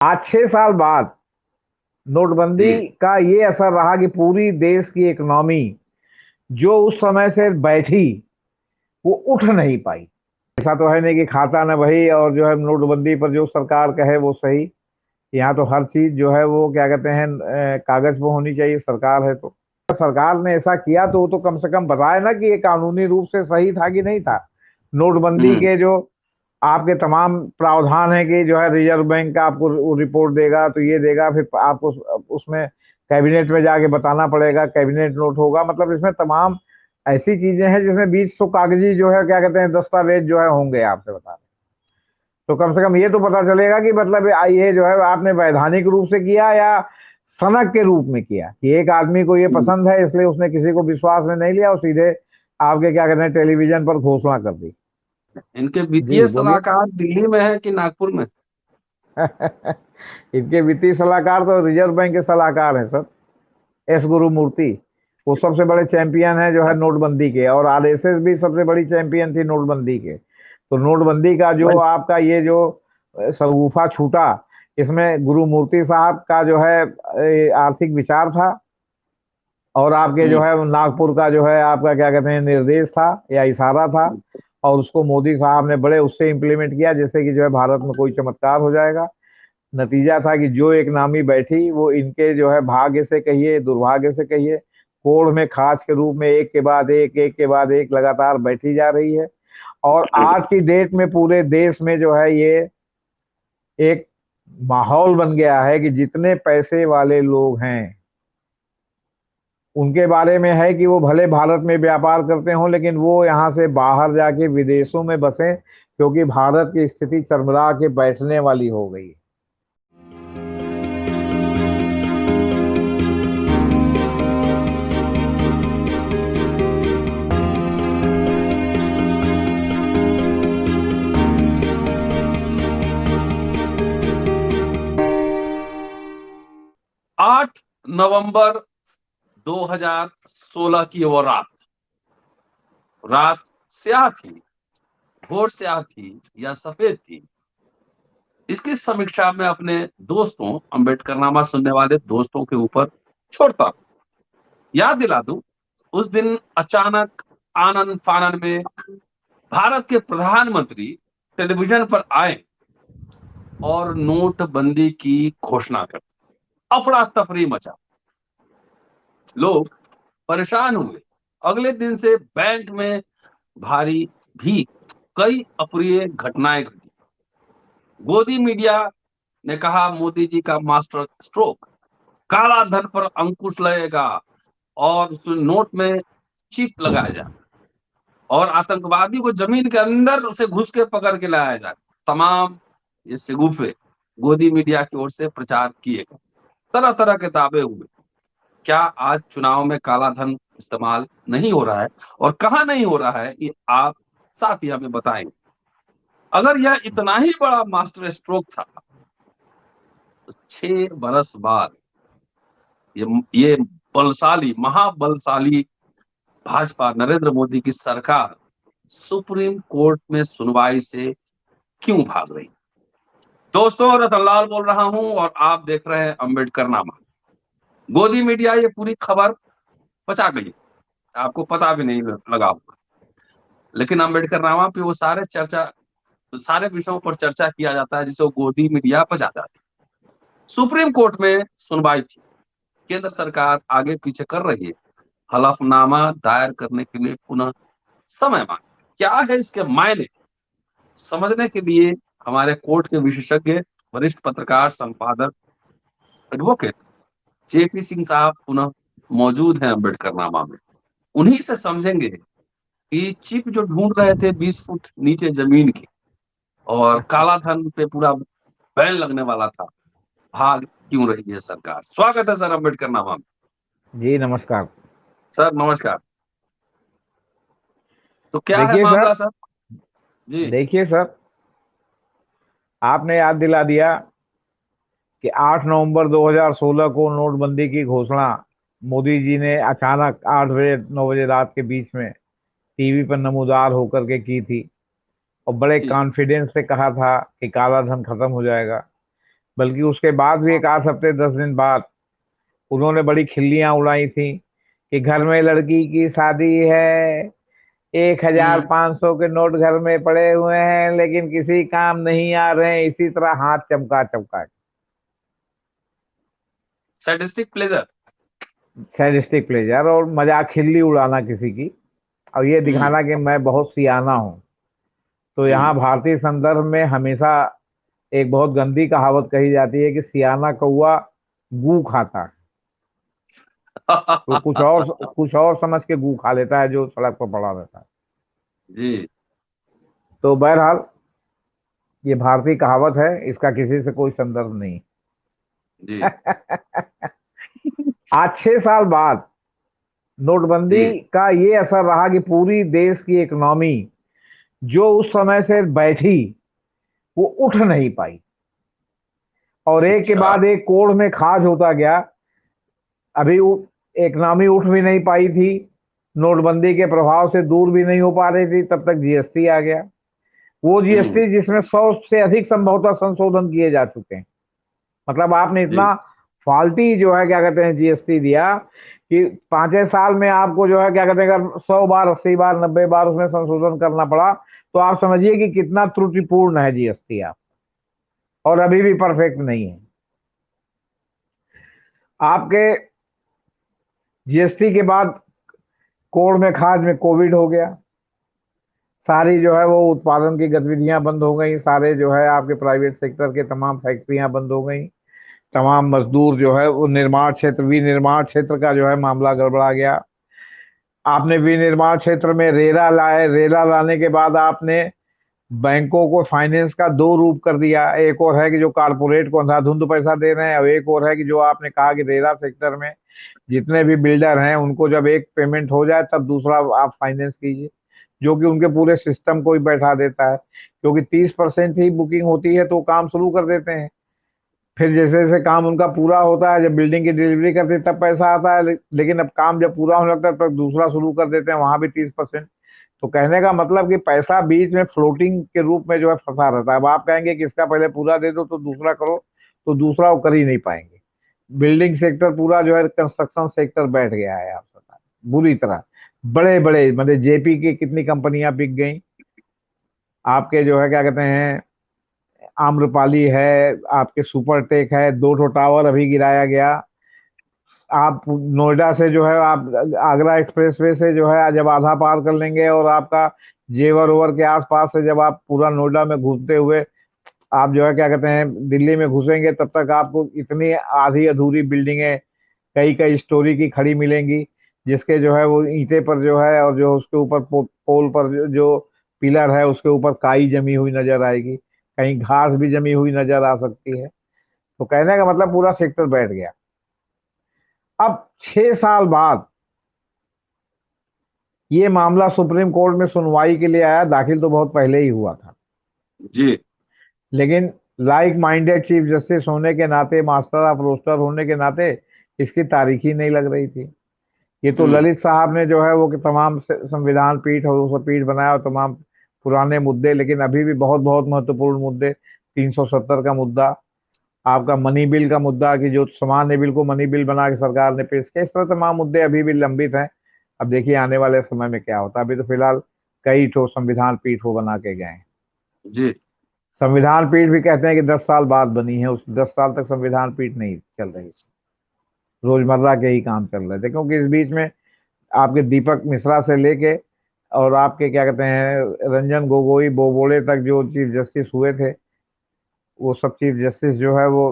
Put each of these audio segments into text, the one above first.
आज 6 साल बाद नोटबंदी जी। का ये असर रहा कि पूरी देश की इकोनॉमी जो उस समय से बैठी वो उठ नहीं पाई। ऐसा तो है नहीं कि खाता न बही और जो है नोटबंदी पर जो सरकार कहे वो सही। यहाँ तो हर चीज जो है वो क्या कहते हैं कागज पे होनी चाहिए, सरकार है तो। सरकार ने ऐसा किया तो वो तो कम से कम बताए ना कि ये कानूनी रूप से सही था कि नहीं था। नोटबंदी हम्म। के जो आपके तमाम प्रावधान है कि जो है रिजर्व बैंक का आपको रिपोर्ट देगा तो ये देगा, फिर आपको उसमें कैबिनेट में जाके बताना पड़ेगा, कैबिनेट नोट होगा, मतलब इसमें तमाम ऐसी चीजें हैं जिसमें 20 कागजी जो है क्या कहते हैं दस्तावेज जो है होंगे आपसे बता रहे। तो कम से कम ये तो पता चलेगा कि मतलब ये जो है आपने वैधानिक रूप से किया या सनक के रूप में किया, कि एक आदमी को ये हम्म। पसंद है इसलिए उसने किसी को विश्वास में नहीं लिया और सीधे आपके क्या कहते हैं टेलीविजन पर घोषणा कर दी। इनके जी वित्तीय बोलिए। सलाहकार दिल्ली में है कि नागपुर में? इनके वित्तीय सलाहकार तो रिजर्व बैंक के सलाहकार हैं सर, एस गुरुमूर्ति। वो सबसे बड़े चैंपियन है जो है अच्छा। नोटबंदी के, और आरएसएस भी सबसे बड़ी चैंपियन थी नोटबंदी के। तो नोटबंदी का जो वही। आपका ये जो शगुफा छूटा, इसमें गुरुमूर्ति साहब का जो है आर्थिक विचार था, और आपके जो हम्म। है नागपुर का जो है आपका क्या कहते हैं निर्देश था या इशारा था, और उसको मोदी साहब ने बड़े उससे इम्प्लीमेंट किया जैसे कि जो है भारत में कोई चमत्कार हो जाएगा। नतीजा था कि जो एक नामी बैठी वो इनके जो है भाग्य से कहिए दुर्भाग्य से कहिए कोढ़ में खाज के रूप में एक के बाद एक लगातार बैठी जा रही है। और आज की डेट में पूरे देश में जो है ये एक माहौल बन गया है कि जितने पैसे वाले लोग हैं उनके बारे में है कि वो भले भारत में व्यापार करते हों लेकिन वो यहाँ से बाहर जाके विदेशों में बसें, क्योंकि भारत की स्थिति चरमरा के बैठने वाली हो गई। 8 नवंबर 2016 की वो रात रात स्याह थी, घोर स्याह थी या सफेद थी, इसकी समीक्षा में अपने दोस्तों, अम्बेडकरनामा सुनने वाले दोस्तों के ऊपर छोड़ता हूं। याद दिला दूं, उस दिन अचानक आनन फानन में भारत के प्रधानमंत्री टेलीविजन पर आए और नोटबंदी की घोषणा कर दी। अफरा तफरी मचा, लोग परेशान हुए। अगले दिन से बैंक में भारी भी कई अप्रिय घटनाएं घटी। गोदी मीडिया ने कहा मोदी जी का मास्टर स्ट्रोक, काला धन पर अंकुश लगेगा और उस नोट में चिप लगाया जाए और आतंकवादी को जमीन के अंदर से घुस के पकड़ के लाया जाए। तमाम ये शगुफे गोदी मीडिया की ओर से प्रचार किए गए। तरह तरह के दावे हुए। क्या आज चुनाव में काला धन इस्तेमाल नहीं हो रहा है और कहाँ नहीं हो रहा है, ये आप साथ ही हमें बताएंगे। अगर यह इतना ही बड़ा मास्टर स्ट्रोक था तो 6 बरस बाद ये बलशाली, महाबलशाली भाजपा नरेंद्र मोदी की सरकार सुप्रीम कोर्ट में सुनवाई से क्यों भाग रही? दोस्तों, रतनलाल बोल रहा हूं और आप देख रहे हैं अम्बेडकर नामा। गोदी मीडिया ये पूरी खबर बचा गई, आपको पता भी नहीं लगा होगा, लेकिन अम्बेडकर नामा पे वो सारे विषयों पर चर्चा किया जाता है जिसे वो गोदी मीडिया बचा जाती है। सुप्रीम कोर्ट में सुनवाई थी। केंद्र सरकार आगे पीछे कर रही है। हलफनामा दायर करने के लिए पुनः समय मांग। क्या है इसके मायने, समझने के लिए हमारे कोर्ट के विशेषज्ञ, वरिष्ठ पत्रकार, संपादक, एडवोकेट जेपी सिंह साहब पुनः मौजूद हैं अम्बेडकर नामा में। उन्हीं से समझेंगे कि चिप जो ढूंढ रहे थे 20 फुट नीचे जमीन की और काला धन पे पूरा बैन लगने वाला था, भाग क्यों रही है सरकार। स्वागत है सर अम्बेडकर नामा में। जी नमस्कार। सर नमस्कार। तो क्या है देखिए मामला सर, सर? जी। देखिए सर, आपने याद दिला दिया कि 8 नवंबर 2016 को नोटबंदी की घोषणा मोदी जी ने अचानक 8 बजे 9 बजे रात के बीच में टीवी पर नमूदार होकर के की थी, और बड़े जी। कॉन्फिडेंस से कहा था कि काला धन खत्म हो जाएगा। बल्कि उसके बाद भी एक आध हफ्ते 10 दिन बाद उन्होंने बड़ी खिल्लियां उड़ाई थी कि घर में लड़की की शादी है, 1,500 के नोट घर में पड़े हुए हैं लेकिन किसी काम नहीं आ रहे हैं, इसी तरह हाथ चमका चमका सैडिस्टिक प्लेजर। सैडिस्टिक प्लेजर और मजाक खिल्ली उड़ाना किसी की, और ये हम्म। दिखाना कि मैं बहुत सियाना हूं। तो यहाँ हम्म। भारतीय संदर्भ में हमेशा एक बहुत गंदी कहावत कही जाती है कि सियाना कौवा गू खाता है। तो कुछ और समझ के गू खा लेता है जो सड़क पर पड़ा रहता है। जी। तो बहरहाल ये भारतीय कहावत है, इसका किसी से कोई संदर्भ नहीं। जी। आज 6 साल बाद नोटबंदी जी। का ये असर रहा कि पूरी देश की इकोनॉमी जो उस समय से बैठी वो उठ नहीं पाई, और एक के अच्छा। बाद एक कोढ़ में खाज होता गया। अभी इकोनॉमी उठ भी नहीं पाई थी, नोटबंदी के प्रभाव से दूर भी नहीं हो पा रही थी, तब तक जीएसटी आ गया। वो हम्म। जीएसटी जिसमें 100 से अधिक संभवतः संशोधन किए जा चुके हैं। मतलब आपने जी। इतना फॉल्टी जो है क्या कहते हैं जीएसटी दिया कि 5 साल में आपको जो है क्या कहते हैं अगर 100 बार, 80 बार, 90 बार उसमें संशोधन करना पड़ा, तो आप समझिए कि कितना त्रुटिपूर्ण है जीएसटी आप, और अभी भी परफेक्ट नहीं है आपके। जीएसटी के बाद कोड़ में खाद में कोविड हो गया, सारी जो है वो उत्पादन की गतिविधियां बंद हो गई, सारे जो है आपके प्राइवेट सेक्टर के तमाम फैक्ट्रियां बंद हो गई, तमाम मजदूर जो है वो निर्माण क्षेत्र, विनिर्माण क्षेत्र का जो है मामला गड़बड़ा गया। आपने विनिर्माण क्षेत्र में रेरा लाए, रेरा लाने के बाद आपने बैंकों को फाइनेंस का दो रूप कर दिया। एक और है कि जो कारपोरेट को अंधाधुंध पैसा दे रहे हैं, और एक और है कि जो आपने कहा कि रेरा सेक्टर में जितने भी बिल्डर हैं उनको जब एक पेमेंट हो जाए तब दूसरा आप फाइनेंस कीजिए, जो कि उनके पूरे सिस्टम को ही बैठा देता है, क्योंकि 30% ही बुकिंग होती है तो काम शुरू कर देते हैं। फिर जैसे जैसे काम उनका पूरा होता है, जब बिल्डिंग की डिलीवरी करते हैं तब पैसा आता है, लेकिन अब काम जब पूरा होने लगता है तब दूसरा शुरू कर देते हैं, वहां भी 30%। तो कहने का मतलब कि पैसा बीच में फ्लोटिंग के रूप में जो है फंसा रहता है। अब आप कहेंगे कि इसका पहले पूरा दे दो तो दूसरा करो, तो दूसरा वो कर ही नहीं पाएंगे। बिल्डिंग सेक्टर पूरा जो है कंस्ट्रक्शन सेक्टर बैठ गया है, आप बता बुरी तरह। बड़े बड़े मतलब जेपी की कितनी कंपनियां बिक गई, आपके जो है क्या कहते हैं आम्रपाली है, आपके सुपरटेक है, 2 टावर अभी गिराया गया। आप नोएडा से जो है आप आगरा एक्सप्रेसवे से जो है जब आधा पार कर लेंगे और आपका जेवर ओवर के आसपास से जब आप पूरा नोएडा में घुसते हुए आप जो है क्या कहते हैं दिल्ली में घुसेंगे, तब तक आपको इतनी आधी अधूरी बिल्डिंगें कई कई स्टोरी की खड़ी मिलेंगी, जिसके जो है वो ईंटे पर जो है और जो उसके ऊपर पोल पर जो पिलर है उसके ऊपर काई जमी हुई नजर आएगी, कहीं घास भी जमी हुई नजर आ सकती है। तो कहने का मतलब पूरा सेक्टर बैठ गया। अब 6 साल बाद ये मामला सुप्रीम कोर्ट में सुनवाई के लिए आया, दाखिल तो बहुत पहले ही हुआ था, जी। लेकिन लाइक माइंडेड चीफ जस्टिस होने के नाते, मास्टर ऑफ रोस्टर होने के नाते इसकी तारीख ही नहीं लग रही थी। ये तो हम्म। ललित साहब ने जो है वो कि तमाम संविधान पीठ और वो सब पीठ बनाया और तमाम पुराने मुद्दे, लेकिन अभी भी बहुत बहुत महत्वपूर्ण मुद्दे, 370 का मुद्दा, आपका मनी बिल का मुद्दा कि जो सामान्य बिल को मनी बिल बना के सरकार ने पेश किया, इस तरह तमाम मुद्दे अभी भी लंबित हैं। अब देखिए आने वाले समय में क्या होता है। अभी तो फिलहाल कई ठो संविधान पीठ वो बना के गए हैं। जी। संविधान पीठ भी कहते हैं कि 10 साल बाद बनी है, उस 10 साल तक संविधान पीठ नहीं चल रही, रोजमर्रा के ही काम चल रहे थे, क्योंकि इस बीच में आपके दीपक मिश्रा से लेके और आपके क्या कहते हैं रंजन गोगोई बोबोड़े तक जो चीफ जस्टिस हुए थे, वो सब चीफ जस्टिस जो है वो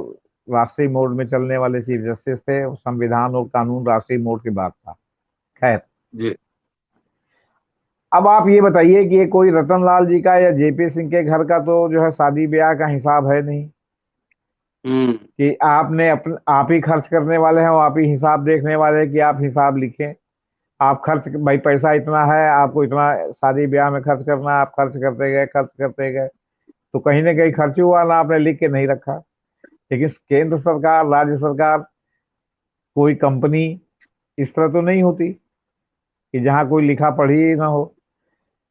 राष्ट्रीय मोड में चलने वाले चीफ जस्टिस थे। संविधान और कानून राष्ट्रीय मोड की बात था। खैर, जी। अब आप ये बताइए कि ये कोई रतन लाल जी का या जेपी सिंह के घर का तो जो है शादी ब्याह का हिसाब है नहीं हम्म। कि आपने अपने आप ही खर्च करने वाले हैं और आप ही हिसाब देखने वाले हैं कि आप हिसाब लिखें। आप खर्च भाई पैसा इतना है आपको इतना शादी ब्याह में खर्च करना है, आप खर्च करते गए खर्च करते गए, तो कहीं ना कहीं खर्च हुआ ना, आपने लिख के नहीं रखा। लेकिन केंद्र सरकार, राज्य सरकार, कोई कंपनी इस तरह तो नहीं होती कि जहां कोई लिखा पढ़ी ही ना हो।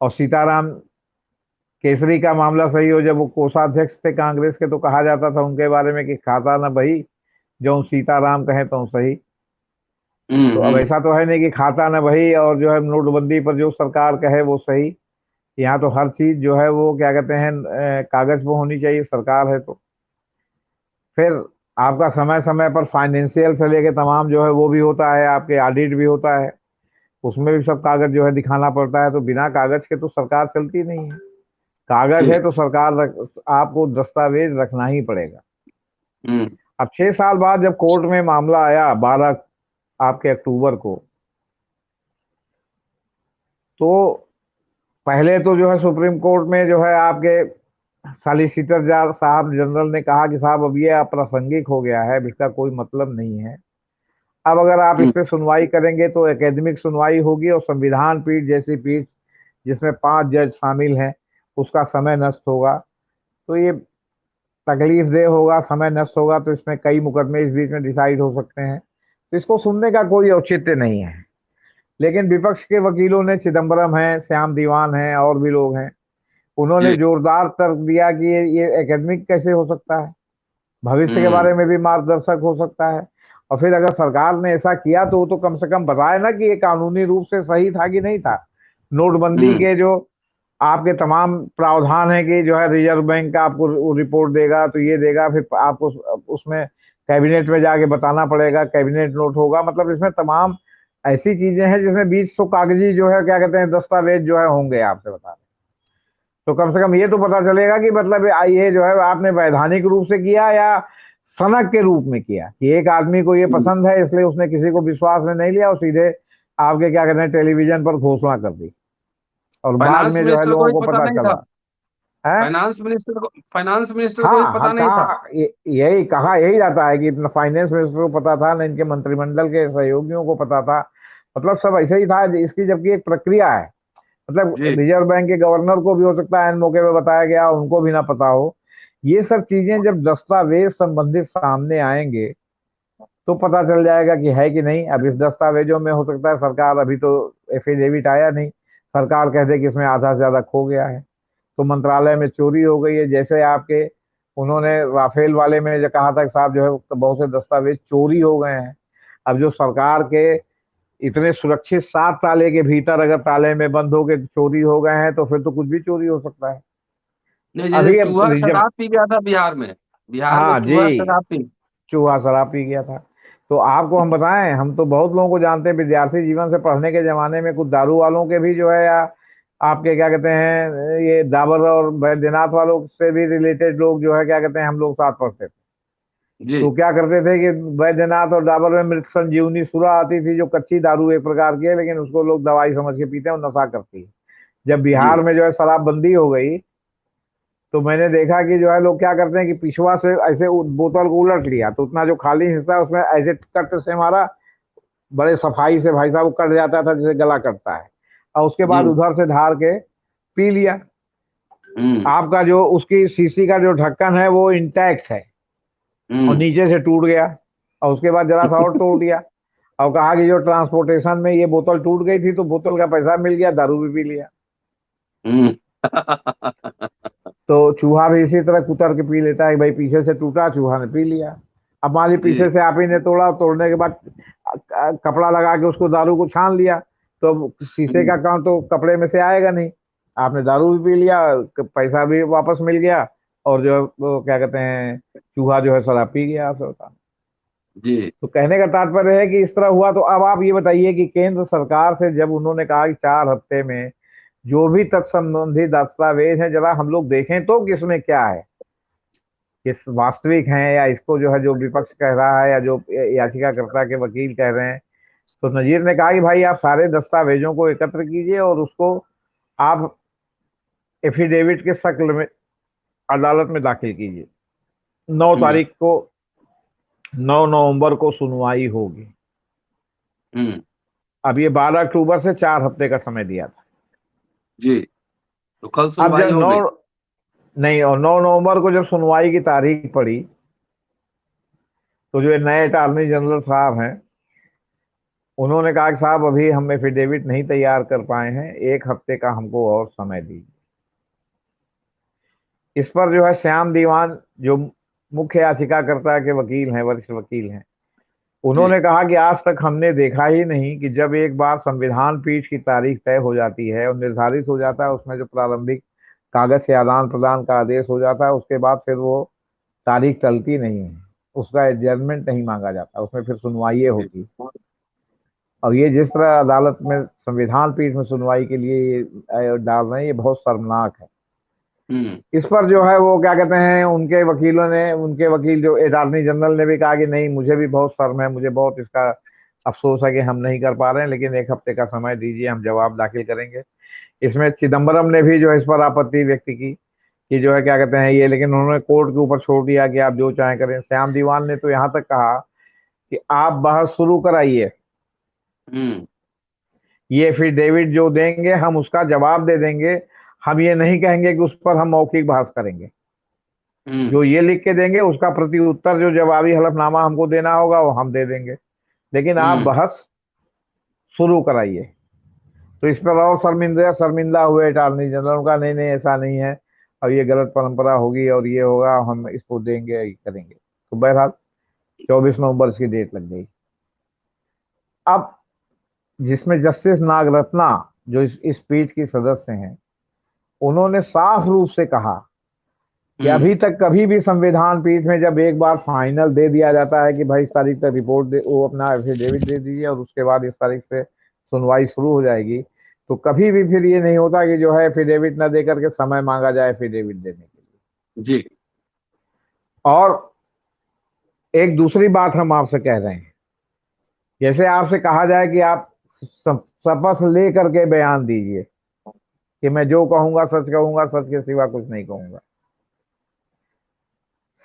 और सीताराम केसरी का मामला सही हो, जब वो कोषाध्यक्ष थे कांग्रेस के, तो कहा जाता था उनके बारे में कि खाता न बही, जो सीताराम कहे तो सही। तो अब हम्म। ऐसा तो है नहीं कि खाता न बही और जो है नोटबंदी पर जो सरकार कहे वो सही। यहाँ तो हर चीज जो है वो क्या कहते हैं कागज पे होनी चाहिए, सरकार है तो। फिर आपका समय समय पर फाइनेंशियल से लेके तमाम जो है वो भी होता है, आपके ऑडिट भी होता है, उसमें भी सब कागज जो है दिखाना पड़ता है। तो बिना कागज के तो सरकार चलती नहीं है। कागज है जी। तो आपको दस्तावेज रखना ही पड़ेगा। हम्म। अब 6 साल बाद जब कोर्ट में मामला आया 12 आपके अक्टूबर को, तो पहले तो जो है सुप्रीम कोर्ट में जो है आपके सॉलिसिटर साहब जनरल ने कहा कि साहब अब ये अप्रासंगिक हो गया है, अब इसका कोई मतलब नहीं है। अब अगर आप इस हम्म। पे सुनवाई करेंगे तो एकेडमिक सुनवाई होगी, और संविधान पीठ जैसी पीठ जिसमें 5 जज शामिल हैं, उसका समय नष्ट होगा। तो ये तकलीफ देह होगा, समय नष्ट होगा, तो इसमें कई मुकदमे इस बीच में डिसाइड हो सकते हैं। तो इसको सुनने का कोई औचित्य नहीं है। लेकिन विपक्ष के वकीलों ने, चिदम्बरम है, श्याम दीवान है, और भी लोग हैं, उन्होंने जी। जोरदार तर्क दिया कि ये एकेडमिक कैसे हो सकता है, भविष्य के हम्म। बारे में भी मार्गदर्शक हो सकता है। और फिर अगर सरकार ने ऐसा किया तो वो तो कम से कम बताए ना कि ये कानूनी रूप से सही था कि नहीं था। नोटबंदी हम्म। के जो आपके तमाम प्रावधान है कि जो है रिजर्व बैंक का आपको रिपोर्ट देगा, तो ये देगा, फिर आपको उसमें कैबिनेट में जाके बताना पड़ेगा, कैबिनेट नोट होगा, मतलब इसमें तमाम ऐसी चीजें हैं जिसमें 20 कागजी जो है क्या कहते हैं दस्तावेज जो है होंगे, आपसे बता दें। तो कम से कम ये तो पता चलेगा कि मतलब ये जो है आपने वैधानिक रूप से किया या सनक के रूप में किया, कि एक आदमी को ये हम्म। पसंद है इसलिए उसने किसी को विश्वास में नहीं लिया और सीधे आपके क्या कहते हैं टेलीविजन पर घोषणा कर दी, और बाद फाइनेंस में जो है मिनिस्टर को लोगों ही को पता पता नहीं था। चला है। फाइनेंस मिनिस्टर को ही हाँ हाँ, पता नहीं था। कहा यही कहा, यही जाता है कि न फाइनेंस मिनिस्टर को पता था, न इनके मंत्रिमंडल के सहयोगियों को पता था। मतलब सब ऐसे ही था। इसकी जबकि एक प्रक्रिया है, मतलब जी। रिजर्व बैंक के गवर्नर को भी हो सकता है इन मौके पे बताया गया, उनको भी ना पता हो। ये सब चीजें जब दस्तावेज संबंधित सामने आएंगे तो पता चल जाएगा कि है कि नहीं। अब इस दस्तावेजों में हो सकता है सरकार, अभी तो एफिडेविट आया नहीं, सरकार कह दे कि इसमें आधा से ज्यादा खो गया है, तो मंत्रालय में चोरी हो गई है। जैसे आपके उन्होंने राफेल वाले में जो कहा था कि साहब जो है बहुत से दस्तावेज चोरी हो गए हैं। अब जो सरकार के इतने सुरक्षित 7 ताले के भीतर अगर ताले में बंद हो के चोरी हो गए हैं, तो फिर तो कुछ भी चोरी हो सकता है। नहीं, जैसे अभी अब चूहा जब, शराब पी गया था बिहार में। बिहार में हाँ चूहा जी, शराब पी। चूहा शराब पी गया था। तो आपको हम बताएं, हम तो बहुत लोगों को जानते हैं विद्यार्थी जीवन से, पढ़ने के जमाने में कुछ दारू वालों के भी जो है, या आपके क्या कहते हैं ये डाबर और बैद्यनाथ वालों से भी रिलेटेड लोग जो है क्या कहते हैं हम लोग साथ पढ़ते थे। जी। तो क्या करते थे कि बैद्यनाथ और डाबर में मृत संजीवनी सुरा आती थी, जो कच्ची दारू एक प्रकार की है, लेकिन उसको लोग दवाई समझ के पीते हैं और नशा करती है। जब जी। बिहार में जो है शराबबंदी हो गई, तो मैंने देखा कि जो है लोग क्या करते हैं कि पिछवा से ऐसे बोतल को उलट लिया, तो उतना जो खाली हिस्सा है उसमें ऐसे कट से मारा, बड़े सफाई से भाई साहब वो कट जाता था जैसे गला कटता है, और उसके जी। बाद उधर से ढार के पी लिया। हम्म। आपका जो उसकी शीशी का जो ढक्कन है वो इंटैक्ट है, और हम्म। नीचे से टूट गया, और उसके बाद जरा सा और टूट गया, और कहा कि जो ट्रांसपोर्टेशन में ये बोतल टूट गई थी तो बोतल का पैसा मिल गया, दारू भी पी लिया। हम्म। तो चूहा भी इसी तरह कुतर के पी लेता है, भाई पीछे से टूटा, चूहा ने पी लिया। अब मान ली पीछे जी। से आप ही ने तोड़ा, तोड़ने के बाद कपड़ा लगा के उसको दारू को छान लिया, तो अब शीशे हम्म। का काम तो कपड़े में से आएगा नहीं। आपने दारू भी पी लिया, पैसा भी वापस मिल गया, और जो है वो क्या कहते हैं चूहा जो है शराब पी गया, आपसे बता। जी। तो कहने का तात्पर्य है कि इस तरह हुआ। तो अब आप ये बताइए कि केंद्र सरकार से जब उन्होंने कहा कि 4 हफ्ते में जो भी तत्संबंधी दस्तावेज है जरा हम लोग देखें तो किसमें क्या है, किस वास्तविक हैं, या इसको जो है जो विपक्ष कह रहा है या जो याचिकाकर्ता के वकील कह रहे हैं। तो नजीर ने कहा कि भाई आप सारे दस्तावेजों को एकत्र कीजिए और उसको आप एफिडेविट के शक्ल में अदालत में दाखिल कीजिए। 9 हम्म। तारीख को 9 नवंबर को सुनवाई होगी। हम्म। अब ये 12 अक्टूबर से 4 हफ्ते का समय दिया था। जी। तो कल अब सुनवाई जब हो नौ गई। नहीं, और 9 नवंबर को जब सुनवाई की तारीख पड़ी, तो जो नए अटॉर्नी जनरल साहब हैं उन्होंने कहा कि साहब अभी हम एफिडेविट नहीं तैयार कर पाए हैं, 1 हफ्ते का हमको और समय दीजिए। इस पर जो है श्याम दीवान जो मुख्य याचिकाकर्ता के वकील हैं, वरिष्ठ वकील हैं, जी। उन्होंने कहा कि आज तक हमने देखा ही नहीं कि जब एक बार संविधान पीठ की तारीख तय हो जाती है और निर्धारित हो जाता है, उसमें जो प्रारंभिक कागज के आदान प्रदान का आदेश हो जाता है, उसके बाद फिर वो तारीख टलती नहीं है, उसका एडजर्नमेंट नहीं मांगा जाता, उसमें फिर सुनवाई जी। होती। और ये जिस तरह अदालत में संविधान पीठ में सुनवाई के लिए ये डाल रहे हैं, ये बहुत शर्मनाक है। हम्म। इस पर जो है वो क्या कहते हैं, उनके वकीलों ने, उनके वकील जो अटॉर्नी जनरल ने भी कहा कि नहीं, मुझे भी बहुत शर्म है, मुझे बहुत इसका अफसोस है कि हम नहीं कर पा रहे हैं, लेकिन एक हफ्ते का समय दीजिए, हम जवाब दाखिल करेंगे। इसमें चिदम्बरम ने भी जो है इस पर आपत्ति व्यक्त की कि जो है क्या कहते हैं ये, लेकिन उन्होंने कोर्ट के ऊपर छोड़ दिया कि आप जो चाहें करें। श्याम दीवान ने तो यहाँ तक कहा कि आप बहस शुरू कराइए, हम्म। ये एफिडेविट जो देंगे हम उसका जवाब दे देंगे, हम ये नहीं कहेंगे कि उस पर हम मौखिक बहस करेंगे। हम्म। जो ये लिख के देंगे उसका प्रति उत्तर जो जवाबी हलफनामा हमको देना होगा वो हम दे देंगे, लेकिन आप हम्म। बहस शुरू कराइए। तो इस पर और शर्मिंदा शर्मिंदा हुए अटॉर्नी जनरल का, नहीं नहीं ऐसा नहीं है, अब ये गलत परंपरा होगी और ये होगा, हम इसको देंगे, ये करेंगे। तो बहरहाल 24 नवंबर की डेट लग गई। अब जिसमें जस्टिस नागरत्ना जो इस पीठ की सदस्य हैं, उन्होंने साफ रूप से कहा कि हम्म। अभी तक कभी भी संविधान पीठ में जब एक बार फाइनल दे दिया जाता है कि भाई इस तारीख तक रिपोर्ट दे, वो अपना एफिडेविट दे दीजिए और उसके बाद इस तारीख से सुनवाई शुरू हो जाएगी, तो कभी भी फिर ये नहीं होता कि जो है एफिडेविट न दे करके समय मांगा जाए एफिडेविट देने के लिए। जी। और एक दूसरी बात हम आपसे कह रहे हैं, जैसे आपसे कहा जाए कि आप शपथ ले करके बयान दीजिए कि मैं जो कहूंगा सच कहूंगा, सच के सिवा कुछ नहीं कहूंगा।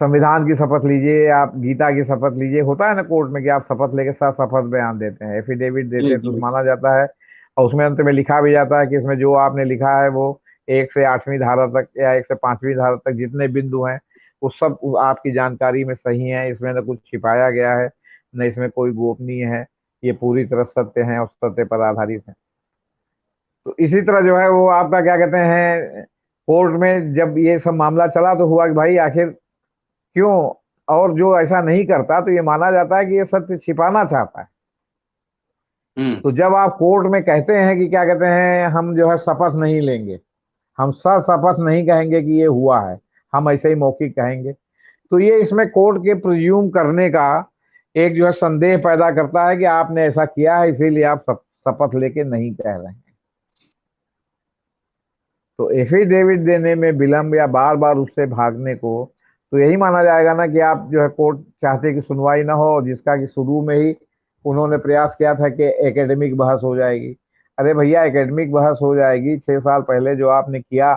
संविधान की शपथ लीजिए, आप गीता की शपथ लीजिए, होता है ना कोर्ट में कि आप शपथ लेके साथ शपथ बयान देते हैं, एफिडेविट देते जी। हैं, तो जी। माना जाता है। और उसमें अंत में लिखा भी जाता है कि इसमें जो आपने लिखा है वो 1 से 8वीं धारा तक या 1 से 5वीं धारा तक जितने बिंदु हैं वो सब आपकी जानकारी में सही है, इसमें न कुछ छिपाया गया है, न इसमें कोई गोपनीय है, ये पूरी तरह सत्य है और सत्य पर आधारित है। तो इसी तरह जो है वो आपका क्या कहते हैं, कोर्ट में जब ये सब मामला चला तो हुआ कि भाई आखिर क्यों, और जो ऐसा नहीं करता तो ये माना जाता है कि ये सत्य छिपाना चाहता है। हम्म। तो जब आप कोर्ट में कहते हैं कि क्या कहते हैं हम जो है शपथ नहीं लेंगे, हम शपथ नहीं कहेंगे कि ये हुआ है, हम ऐसे ही मौखिक कहेंगे, तो ये इसमें कोर्ट के प्रिज्यूम करने का एक जो है संदेह पैदा करता है कि आपने ऐसा किया है, इसीलिए आप शपथ लेके नहीं कह रहे हैं। तो एफिडेविट देने में विलंब या बार बार उससे भागने को, तो यही माना जाएगा ना कि आप जो है कोर्ट चाहते कि सुनवाई ना हो, जिसका कि शुरू में ही उन्होंने प्रयास किया था कि एकेडमिक बहस हो जाएगी। अरे भैया, एकेडमिक बहस हो जाएगी 6 साल पहले जो आपने किया,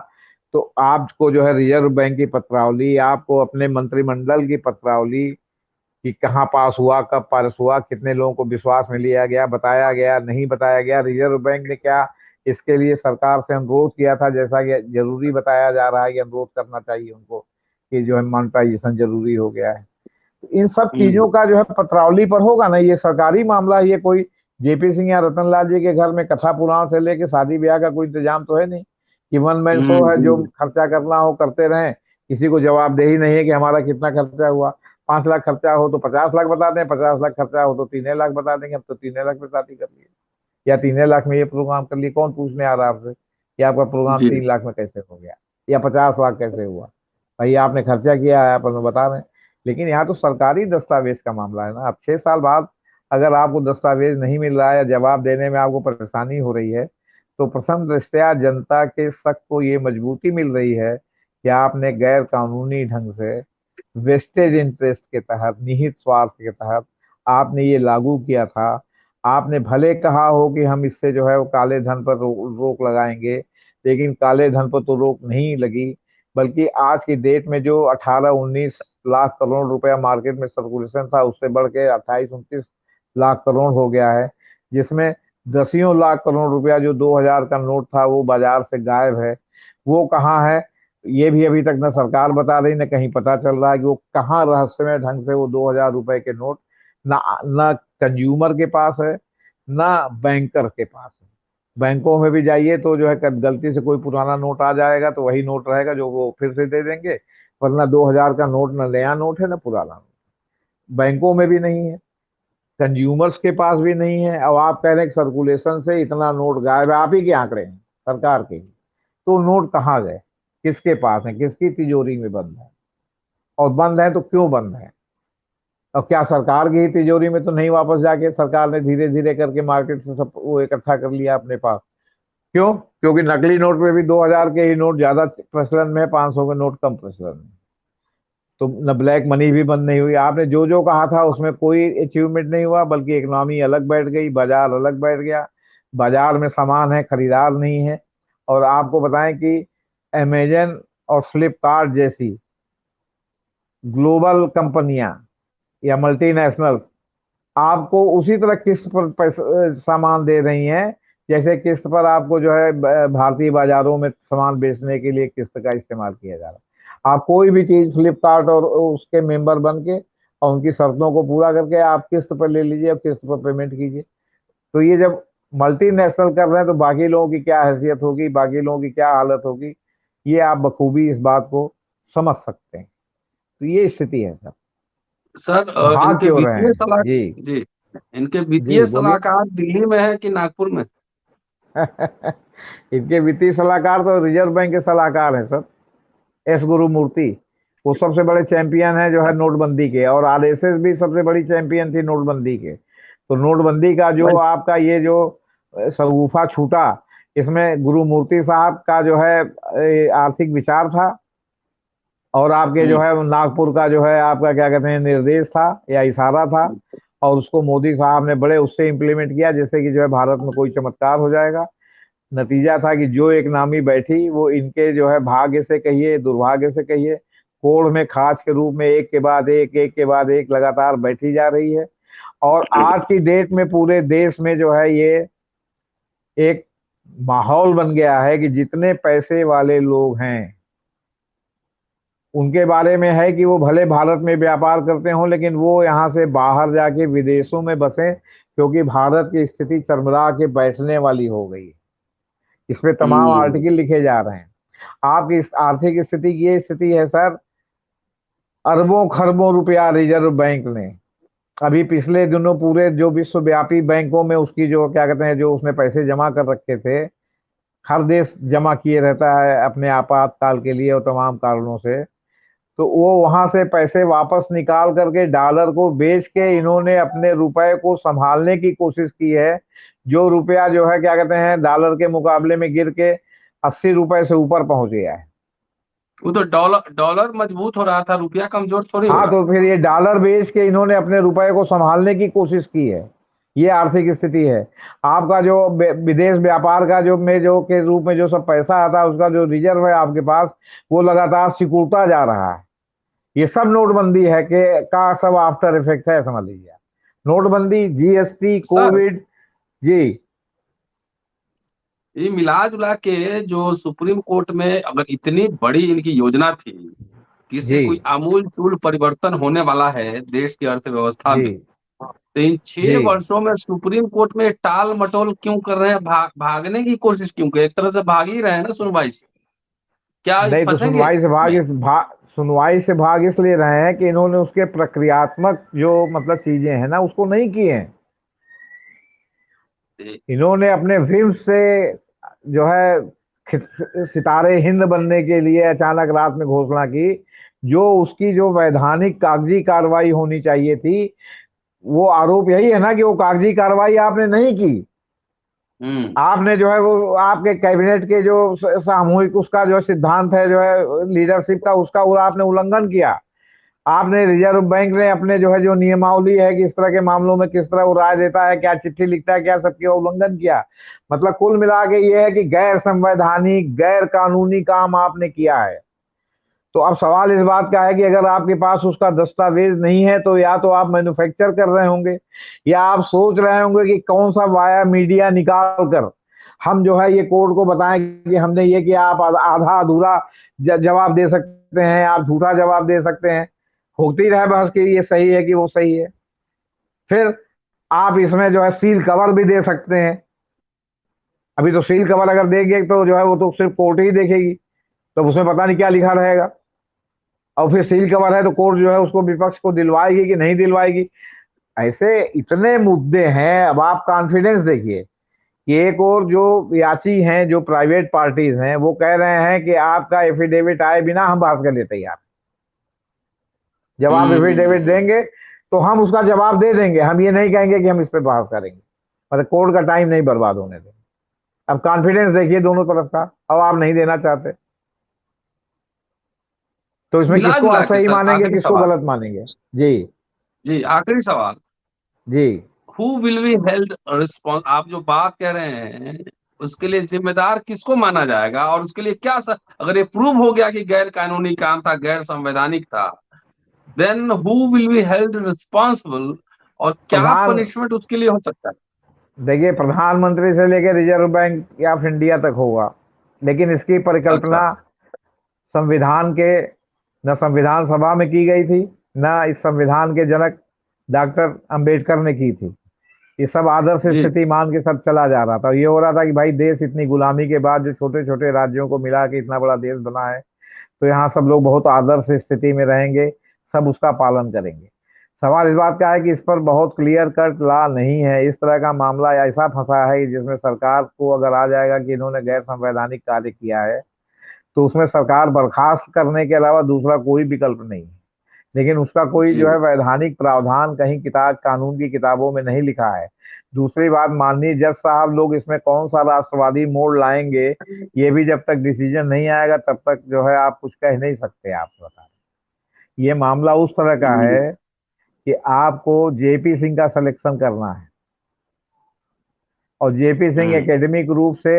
तो आपको जो है रिजर्व बैंक की पत्रावली, आपको अपने मंत्रिमंडल की पत्रावली कि कहाँ पास हुआ, कब पास हुआ, कितने लोगों को विश्वास में लिया गया, बताया गया, नहीं बताया गया, रिजर्व बैंक ने क्या इसके लिए सरकार से अनुरोध किया था, जैसा कि जरूरी बताया जा रहा है कि अनुरोध करना चाहिए उनको कि जो है मॉनिटाइजेशन जरूरी हो गया है। इन सब हम्म। चीजों का जो है पत्रावली पर होगा ना, ये सरकारी मामला, ये कोई जेपी सिंह या रतन लाल जी के घर में कथा पुराण से लेके शादी ब्याह का कोई इंतजाम तो है नहीं कि वन मैन शो है, जो खर्चा करना हो करते रहें, किसी को जवाबदेही नहीं है कि हमारा कितना खर्चा हुआ। 5 लाख खर्चा हो तो 50 लाख बता दें, 50 लाख खर्चा हो तो 3 लाख बता देंगे, अब तो 3 लाख में शादी कर लिए या 3 लाख में ये प्रोग्राम कर लिए, कौन पूछने आ रहा है आपसे कि आपका प्रोग्राम जी। 3 लाख में कैसे हो गया या 50 लाख कैसे हुआ। भाई आपने खर्चा किया है, आप हमें बता रहे हैं। लेकिन यहाँ तो सरकारी दस्तावेज का मामला है ना, अब 6 साल बाद अगर आपको दस्तावेज नहीं मिल रहा है या जवाब देने में आपको परेशानी हो रही है, तो प्रथम दृष्टया जनता के शक को ये मजबूती मिल रही है कि आपने गैर कानूनी ढंग से वेस्टेज इंटरेस्ट के तहत, निहित स्वार्थ के तहत आपने ये लागू किया था। आपने भले कहा हो कि हम इससे जो है वो काले धन पर रोक लगाएंगे, लेकिन काले धन पर तो रोक नहीं लगी, बल्कि आज की डेट में जो 18-19 लाख करोड़ रुपया मार्केट में सर्कुलेशन था, उससे बढ़ के 28-29 लाख करोड़ हो गया है, जिसमें दसियों लाख करोड़ रुपया जो 2000 का नोट था वो बाजार से गायब है। वो कहाँ है, ये भी अभी तक न सरकार बता रही, न कहीं पता चल रहा है कि वो कहाँ रहस्यमय ढंग से वो 2000 रुपए के नोट न न कंज्यूमर के पास है, न बैंकर के पास है। बैंकों में भी जाइए तो जो है गलती से कोई पुराना नोट आ जाएगा तो वही नोट रहेगा जो वो फिर से दे देंगे, वरना 2000 का नोट ना नया नोट है ना पुराना नोट। बैंकों में भी नहीं है, कंज्यूमर्स के पास भी नहीं है। अब आप कह रहे हैं कि सर्कुलेशन से इतना नोट गायब है, आप ही के आंकड़े हैं, सरकार के ही। तो नोट कहाँ गए, किसके पास है, किसकी तिजोरी में बंद है, और बंद है तो क्यों बंद है? और क्या सरकार की ही तिजोरी में तो नहीं, वापस जाके सरकार ने धीरे धीरे करके मार्केट से सब वो इकट्ठा कर लिया अपने पास? क्यों? क्योंकि नकली नोट में भी 2000 के ही नोट ज्यादा प्रचलन में है, 500 के नोट कम प्रचलन में। तो न ब्लैक मनी भी बंद नहीं हुई। आपने जो जो कहा था उसमें कोई अचीवमेंट नहीं हुआ, बल्कि इकोनॉमी अलग बैठ गई, बाजार अलग बैठ गया। बाजार में सामान है, खरीदार नहीं है। और आपको बताएं कि अमेजन और फ्लिपकार्ट जैसी ग्लोबल कंपनियां या मल्टीनेशनल्स आपको उसी तरह किस्त पर सामान दे रही हैं, जैसे किस्त पर आपको जो है भारतीय बाजारों में सामान बेचने के लिए किस्त का इस्तेमाल किया जा रहा है। आप कोई भी चीज फ्लिपकार्ट और उसके मेंबर बन के और उनकी शर्तों को पूरा करके आप किस्त पर ले लीजिए और किस्त पर पेमेंट कीजिए। तो ये जब मल्टीनेशनल कर रहे हैं तो बाकी लोगों की क्या हैसियत होगी, बाकी लोगों की क्या हालत होगी, ये आप बखूबी इस बात को समझ सकते हैं। तो ये स्थिति है सर। सर भाग इनके क्यों रहे वित्तीय हैं सलाह जी? जी, इनके जी वित्तीय बोलिए। सलाहकार दिल्ली में है कि नागपुर में? इनके वित्तीय सलाहकार तो रिजर्व बैंक के सलाहकार हैं सर, एस गुरुमूर्ति। वो सबसे बड़े चैंपियन है जो है अच्छा। नोटबंदी के, और आरएसएस भी सबसे बड़ी चैंपियन थी नोटबंदी के। तो नोटबंदी का जो भाई। आपका ये जो शगुफा छूटा, इसमें गुरुमूर्ति साहब का जो है आर्थिक विचार था, और आपके जो हम्म। है नागपुर का जो है आपका क्या कहते हैं निर्देश था या इशारा था, और उसको मोदी साहब ने बड़े उससे इम्प्लीमेंट किया जिससे कि जो है भारत में कोई चमत्कार हो जाएगा। नतीजा था कि जो एक नामी बैठी वो इनके जो है भाग्य से कहिए दुर्भाग्य से कहिए, कोढ़ में खास के रूप में एक के बाद एक के बाद एक लगातार बैठी जा रही है। और आज की डेट में पूरे देश में जो है ये एक माहौल बन गया है कि जितने पैसे वाले लोग हैं उनके बारे में है कि वो भले भारत में व्यापार करते हों, लेकिन वो यहाँ से बाहर जाके विदेशों में बसे, क्योंकि भारत की स्थिति चरमरा के बैठने वाली हो गई है। इस पे तमाम हम्म। आर्टिकल लिखे जा रहे हैं। आपकी इस आर्थिक स्थिति की ये स्थिति है सर, अरबों खरबों रुपया रिजर्व बैंक ने अभी पिछले दिनों पूरे जो विश्वव्यापी बैंकों में उसकी जो क्या कहते हैं जो उसने पैसे जमा कर रखे थे, हर देश जमा किए रहता है अपने आपातकाल के लिए और तमाम कारणों से, तो वो वहां से पैसे वापस निकाल करके डॉलर को बेच के इन्होंने अपने रुपए को संभालने की कोशिश की है। जो रुपया जो है क्या कहते हैं डॉलर के मुकाबले में गिर के 80 रुपए से ऊपर पहुंच गया है। वो तो डॉलर डॉलर मजबूत हो रहा था, रुपया कमजोर थोड़ी हो हाँ, रहा तो था। फिर ये डॉलर बेच के इन्होंने अपने रुपए को संभालने की कोशिश की है। ये आर्थिक स्थिति है। आपका जो विदेश व्यापार का जो में जो के रूप में जो सब पैसा आता है उसका जो रिजर्व है आपके पास, वो लगातार सिकुड़ता जा रहा है। ये सब नोटबंदी है कि का सब आफ्टर इफेक्ट है, समझ लीजिए। नोटबंदी, जीएसटी, सर कोविड। जी ये मिला जुला के जो सुप्रीम कोर्ट में अगर इतनी बड़ी इनकी योजना थी कि इससे जी कोई आमूल चूल परिवर्तन होने वाला है देश की अर्थव्यवस्था जी में, तो इन जी 6 वर्षों में सुप्रीम कोर्ट में टाल मटोल क्यों कर रहे हैं? भागने की कोशिश क्यों कर? एक तरह से भाग ही रहे हैं ना सुनवाई से। क्या नहीं, तो फंसेंगे इसमें? सुनवाई से भाग इसलिए रहे हैं कि इन्होंने उसके प्रक्रियात्मक जो मतलब चीजें हैं ना उसको नहीं किए हैं। इन्होंने अपने फिल्म से जो है सितारे हिंद बनने के लिए अचानक रात में घोषणा की, जो उसकी जो वैधानिक कागजी कार्रवाई होनी चाहिए थी, वो आरोप यही है ना कि वो कागजी कार्रवाई आपने नहीं की। हम्म। आपने जो है वो आपके कैबिनेट के जो सामूहिक उसका जो सिद्धांत है जो है लीडरशिप का, उसका वो आपने उल्लंघन किया। आपने रिजर्व बैंक ने अपने जो है जो नियमावली है कि इस तरह के मामलों में किस तरह वो राय देता है, क्या चिट्ठी लिखता है, क्या सबकी उल्लंघन किया। मतलब कुल मिला के ये है कि गैर संवैधानिक गैर कानूनी काम आपने किया है। तो अब सवाल इस बात का है कि अगर आपके पास उसका दस्तावेज नहीं है तो या तो आप मैन्युफैक्चर कर रहे होंगे, या आप सोच रहे होंगे कि कौन सा वाया मीडिया निकाल कर हम जो है ये कोर्ट को बताएं कि हमने ये किया। आप आधा अधूरा जवाब दे सकते हैं, आप झूठा जवाब दे सकते हैं, होती रहे बहस कि ये सही है कि वो सही है। फिर आप इसमें जो है सील कवर भी दे सकते हैं। अभी तो सील कवर अगर देंगे तो जो है वो तो सिर्फ कोर्ट ही देखेगी, तो उसमें पता नहीं क्या लिखा रहेगा। और फिर सील कवर है तो कोर्ट जो है उसको विपक्ष को दिलवाएगी कि नहीं दिलवाएगी। ऐसे इतने मुद्दे हैं। अब आप कॉन्फिडेंस देखिए कि एक और जो याची हैं, जो प्राइवेट पार्टीज हैं, वो कह रहे हैं कि आपका एफिडेविट आए बिना हम बहस के लिए तैयार। जब आप एफिडेविट हम्म। देंगे तो हम उसका जवाब दे देंगे, हम ये नहीं कहेंगे कि हम इस पर बहस करेंगे। मतलब कोर्ट का टाइम नहीं बर्बाद होने देंगे। अब कॉन्फिडेंस देखिए दोनों तरफ का। अब आप नहीं देना चाहते तो इसमें मिला किसको जुला आप के सही सर, मानेंगे, आखिरी किसको सवाल। गलत मानेंगे? जी। जी, आखिरी सवाल। जी। Who will be held response, आप जो बात कह रहे हैं उसके लिए जिम्मेदार किसको माना जाएगा, और उसके लिए क्या अगर ये प्रूव हो गया कि गैर कानूनी काम था, गैर संवैधानिक था, then who will be held responsible, और क्या प्रधान पनिशमेंट उसके लिए हो सकता है? देखिए, प्रधानमंत्री से लेकर रिजर्व बैंक ऑफ इंडिया तक होगा, लेकिन इसकी अच्छा। परिकल्पना संविधान के न संविधान सभा में की गई थी, न इस संविधान के जनक डॉक्टर अंबेडकर ने की थी। ये सब आदर्श जी स्थिति मान के सब चला जा रहा था। ये हो रहा था कि भाई देश इतनी गुलामी के बाद जो छोटे छोटे राज्यों को मिला के इतना बड़ा देश बना है, तो यहाँ सब लोग बहुत आदर्श स्थिति में रहेंगे, सब उसका पालन करेंगे। सवाल इस बात का है कि इस पर बहुत क्लियर कट लॉ नहीं है। इस तरह का मामला ऐसा फंसा है जिसमें सरकार को अगर आ जाएगा कि इन्होंने गैर संवैधानिक कार्य किया है, तो उसमें सरकार बर्खास्त करने के अलावा दूसरा कोई विकल्प नहीं है। लेकिन उसका कोई जी जो है वैधानिक प्रावधान कहीं किताब कानून की किताबों में नहीं लिखा है। दूसरी बात, माननीय जज साहब लोग इसमें कौन सा राष्ट्रवादी मोड़ लाएंगे, ये भी जब तक डिसीजन नहीं आएगा तब तक जो है आप कुछ कह नहीं सकते। आप बता, ये मामला उस तरह का हम्म, है कि आपको जेपी सिंह का सिलेक्शन करना है, और जेपी सिंह हम्म, एकेडमिक रूप से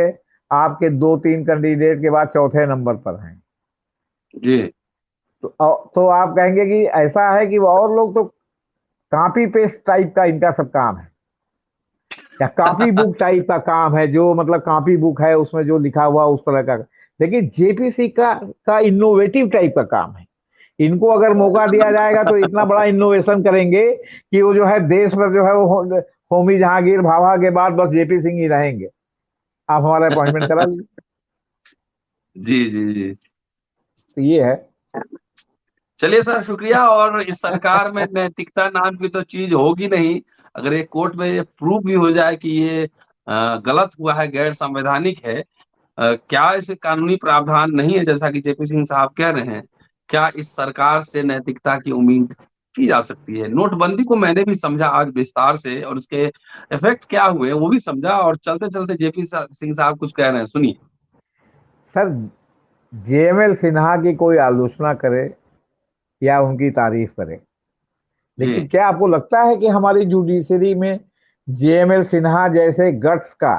आपके दो तीन कैंडिडेट के बाद चौथे नंबर पर हैं। जी तो आप कहेंगे कि ऐसा है कि वो और लोग तो कॉपी पेस्ट टाइप का इनका सब काम है, या कॉपी बुक टाइप का काम है, जो मतलब कॉपी बुक है उसमें जो लिखा हुआ उस तरह का। लेकिन जेपीसी का इनोवेटिव टाइप का काम है। इनको अगर मौका दिया जाएगा तो इतना बड़ा इनोवेशन करेंगे कि वो जो है देश में जो है वो होमी जहांगीर भाभा के बाद बस जेपी सिंह ही रहेंगे। आप हमारा अपॉइंटमेंट करा लीजिए। जी जी जी। तो ये है। चलिए सर, शुक्रिया। और इस सरकार में नैतिकता नाम की तो चीज होगी नहीं। अगर ये कोर्ट में ये प्रूव भी हो जाए कि ये गलत हुआ है, गैर संवैधानिक है, क्या इसे कानूनी प्रावधान नहीं है जैसा कि जेपी सिंह साहब कह रहे हैं, क्या इस सरकार से नैतिकता की उम्मीद की जा सकती है? नोटबंदी को मैंने भी समझा आज विस्तार से, और उसके इफेक्ट क्या हुए वो भी समझा। और चलते चलते जेपी सिंह साहब कुछ कह रहे हैं, सुनिए। सर, जेएमएल सिन्हा की कोई आलोचना करे या उनकी तारीफ करे, लेकिन जी क्या आपको लगता है कि हमारी जुडिशरी में जेएमएल सिन्हा जैसे गट्स का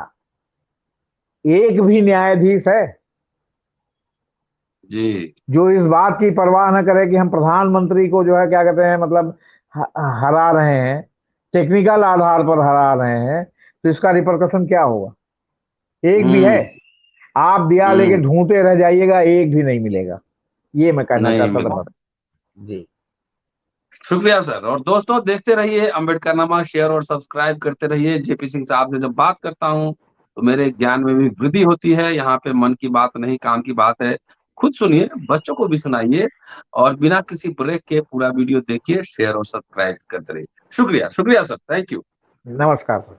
एक भी न्यायाधीश है जी। जो इस बात की परवाह न करे कि हम प्रधानमंत्री को जो है क्या कहते हैं, मतलब हरा रहे हैं, टेक्निकल आधार पर हरा रहे हैं, तो इसका रिपरकशन क्या होगा? एक भी है? हम्म आप दिया लेके हम्म। ढूंढते रह जाइएगा, एक भी नहीं मिलेगा। ये मैं कहना नहीं चाहता था मिला। बस। जी। शुक्रिया सर। और दोस्तों, देखते रहिए अम्बेडकर नामा, शेयर और सब्सक्राइब करते रहिए। जेपी सिंह साहब से जब बात करता हूँ तो मेरे ज्ञान में भी वृद्धि होती है। यहाँ पे मन की बात नहीं, काम की बात है। खुद सुनिए, बच्चों को भी सुनाइए, और बिना किसी ब्रेक के पूरा वीडियो देखिए, शेयर और सब्सक्राइब करते रहिए। शुक्रिया, शुक्रिया सर, थैंक यू। नमस्कार सर।